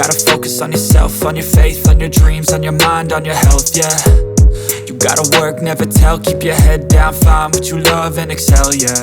gotta focus on yourself, on your faith, on your dreams, on your mind, on your health, yeah. You gotta work, never tell, keep your head down, find what you love and excel, yeah.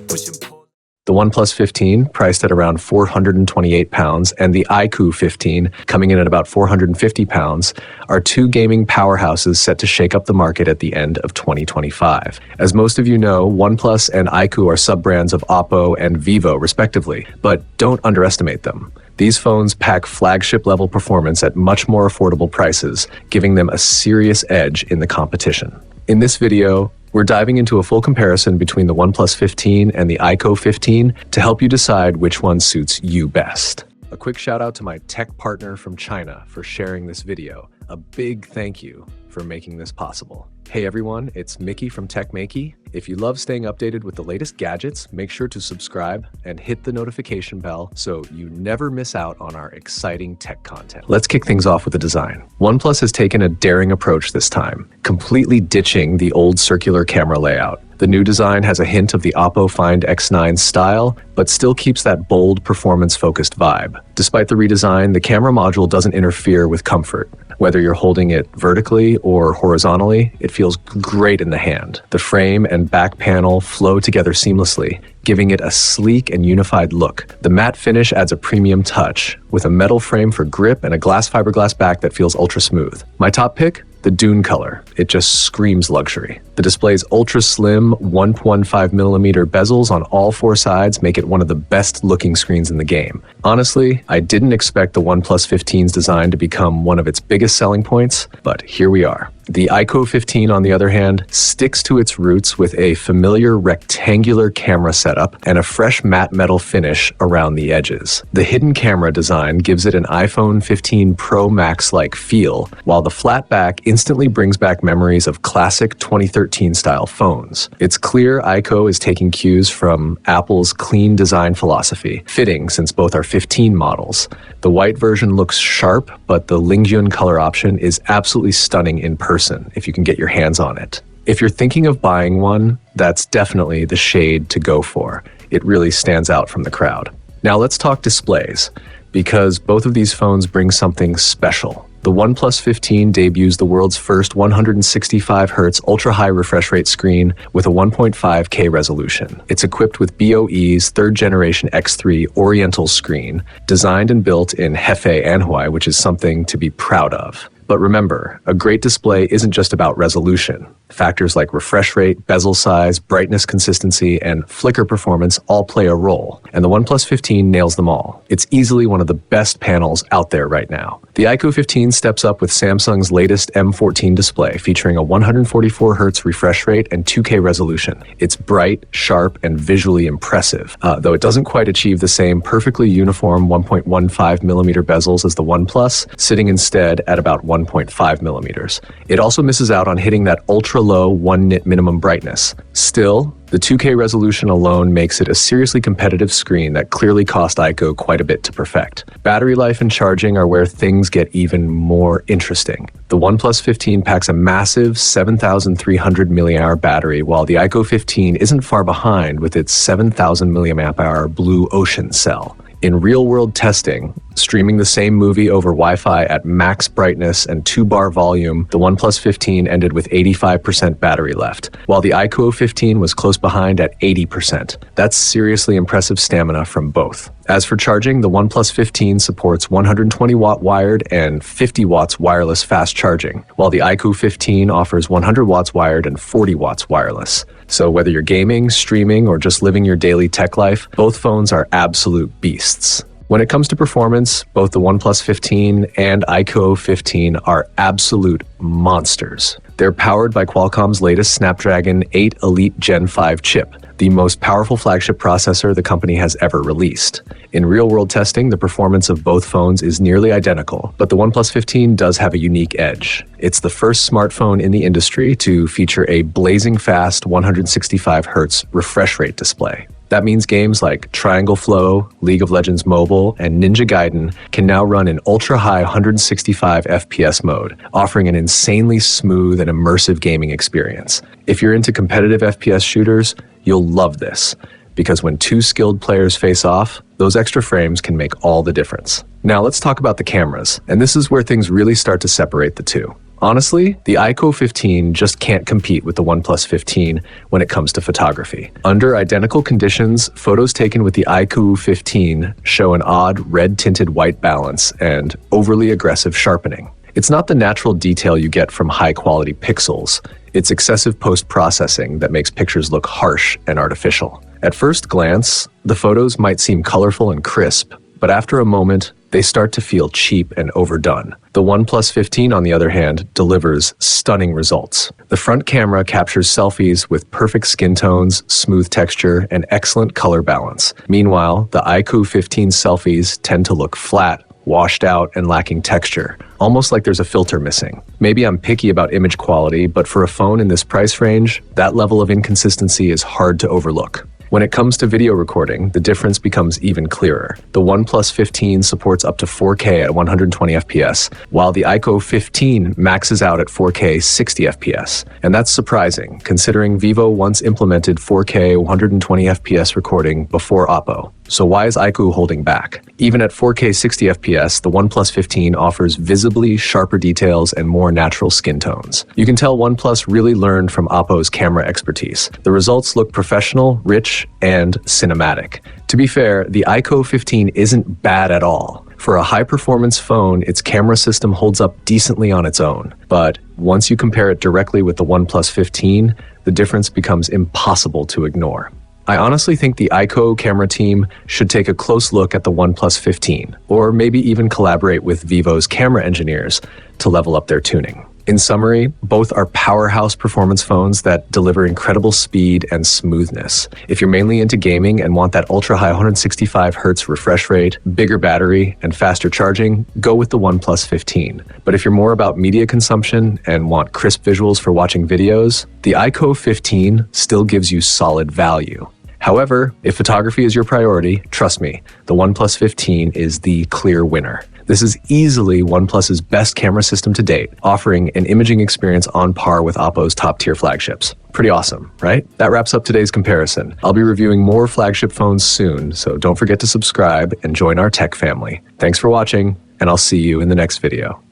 Push and pull. The OnePlus 15, priced at around £428, and the iQOO 15, coming in at about £450, are two gaming powerhouses set to shake up the market at the end of 2025. As most of you know, OnePlus and iQOO are sub-brands of OPPO and Vivo, respectively, but don't underestimate them. These phones pack flagship-level performance at much more affordable prices, giving them a serious edge in the competition. In this video, we're diving into a full comparison between the OnePlus 15 and the iQOO 15 to help you decide which one suits you best. A quick shout out to my tech partner from China for sharing this video. A big thank you for making this possible. Hey everyone, it's Maiky from techmaiky. If you love staying updated with the latest gadgets, make sure to subscribe and hit the notification bell so you never miss out on our exciting tech content. Let's kick things off with the design. OnePlus has taken a daring approach this time, completely ditching the old circular camera layout. The new design has a hint of the OPPO Find X9 style, but still keeps that bold, performance-focused vibe. Despite the redesign, the camera module doesn't interfere with comfort. Whether you're holding it vertically or horizontally, it feels great in the hand. The frame and back panel flow together seamlessly, giving it a sleek and unified look. The matte finish adds a premium touch, with a metal frame for grip and a glass fiberglass back that feels ultra smooth. My top pick? The Dune color. It just screams luxury. The display's ultra slim 1.15mm bezels on all four sides make it one of the best looking screens in the game. Honestly, I didn't expect the OnePlus 15's design to become one of its biggest selling points, but here we are. The iQOO 15, on the other hand, sticks to its roots with a familiar rectangular camera setup and a fresh matte metal finish around the edges. The hidden camera design gives it an iPhone 15 Pro Max-like feel, while the flat back instantly brings back memories of classic 2013-style phones. It's clear iQOO is taking cues from Apple's clean design philosophy, fitting since both are 15 models. The white version looks sharp, but the Lingyun color option is absolutely stunning in person if you can get your hands on it. If you're thinking of buying one, that's definitely the shade to go for. It really stands out from the crowd. Now let's talk displays, because both of these phones bring something special. The OnePlus 15 debuts the world's first 165Hz ultra-high refresh rate screen with a 1.5K resolution. It's equipped with BOE's third-generation X3 Oriental screen, designed and built in Hefei, Anhui, which is something to be proud of. But remember, a great display isn't just about resolution. Factors like refresh rate, bezel size, brightness consistency, and flicker performance all play a role, and the OnePlus 15 nails them all. It's easily one of the best panels out there right now. The iQOO 15 steps up with Samsung's latest M14 display, featuring a 144Hz refresh rate and 2K resolution. It's bright, sharp, and visually impressive, though it doesn't quite achieve the same perfectly uniform 1.15mm bezels as the OnePlus, sitting instead at about 1.5mm. It also misses out on hitting that ultra-low 1 nit minimum brightness. Still, the 2K resolution alone makes it a seriously competitive screen that clearly cost iQOO quite a bit to perfect. Battery life and charging are where things get even more interesting. The OnePlus 15 packs a massive 7,300 mAh battery, while the iQOO 15 isn't far behind with its 7,000 mAh Blue Ocean cell. In real-world testing, streaming the same movie over Wi-Fi at max brightness and 2-bar volume, the OnePlus 15 ended with 85% battery left, while the iQOO 15 was close behind at 80%. That's seriously impressive stamina from both. As for charging, the OnePlus 15 supports 120-watt wired and 50 watts wireless fast charging, while the iQOO 15 offers 100 watts wired and 40 watts wireless. So whether you're gaming, streaming, or just living your daily tech life, both phones are absolute beasts. When it comes to performance, both the OnePlus 15 and iQOO 15 are absolute monsters. They're powered by Qualcomm's latest Snapdragon 8 Elite Gen 5 chip, the most powerful flagship processor the company has ever released. In real-world testing, the performance of both phones is nearly identical, but the OnePlus 15 does have a unique edge. It's the first smartphone in the industry to feature a blazing fast 165Hz refresh rate display. That means games like Triangle Flow, League of Legends Mobile, and Ninja Gaiden can now run in ultra-high 165 FPS mode, offering an insanely smooth and immersive gaming experience. If you're into competitive FPS shooters, you'll love this, because when two skilled players face off, Those extra frames can make all the difference. Now let's talk about the cameras, and this is where things really start to separate the two. Honestly, the iQOO 15 just can't compete with the OnePlus 15 when it comes to photography. Under identical conditions, photos taken with the iQOO 15 show an odd red-tinted white balance and overly aggressive sharpening. It's not the natural detail you get from high-quality pixels. It's excessive post-processing that makes pictures look harsh and artificial. At first glance, the photos might seem colorful and crisp, but after a moment, they start to feel cheap and overdone. The OnePlus 15, on the other hand, delivers stunning results. The front camera captures selfies with perfect skin tones, smooth texture, and excellent color balance. Meanwhile, the iQOO 15 selfies tend to look flat, washed out, and lacking texture, almost like there's a filter missing. Maybe I'm picky about image quality, but for a phone in this price range, that level of inconsistency is hard to overlook. When it comes to video recording, the difference becomes even clearer. The OnePlus 15 supports up to 4K at 120 FPS, while the iQOO 15 maxes out at 4K 60 FPS. And that's surprising, considering Vivo once implemented 4K 120 FPS recording before OPPO. So why is iQOO holding back? Even at 4K 60 FPS, the OnePlus 15 offers visibly sharper details and more natural skin tones. You can tell OnePlus really learned from OPPO's camera expertise. The results look professional, rich, and cinematic. To be fair, the iQOO 15 isn't bad at all. For a high-performance phone, its camera system holds up decently on its own. But once you compare it directly with the OnePlus 15, the difference becomes impossible to ignore. I honestly think the iQOO camera team should take a close look at the OnePlus 15, or maybe even collaborate with Vivo's camera engineers to level up their tuning. In summary, both are powerhouse performance phones that deliver incredible speed and smoothness. If you're mainly into gaming and want that ultra-high 165Hz refresh rate, bigger battery, and faster charging, go with the OnePlus 15. But if you're more about media consumption and want crisp visuals for watching videos, the iQOO 15 still gives you solid value. However, if photography is your priority, trust me, the OnePlus 15 is the clear winner. This is easily OnePlus's best camera system to date, offering an imaging experience on par with OPPO's top-tier flagships. Pretty awesome, right? That wraps up today's comparison. I'll be reviewing more flagship phones soon, so don't forget to subscribe and join our tech family. Thanks for watching, and I'll see you in the next video.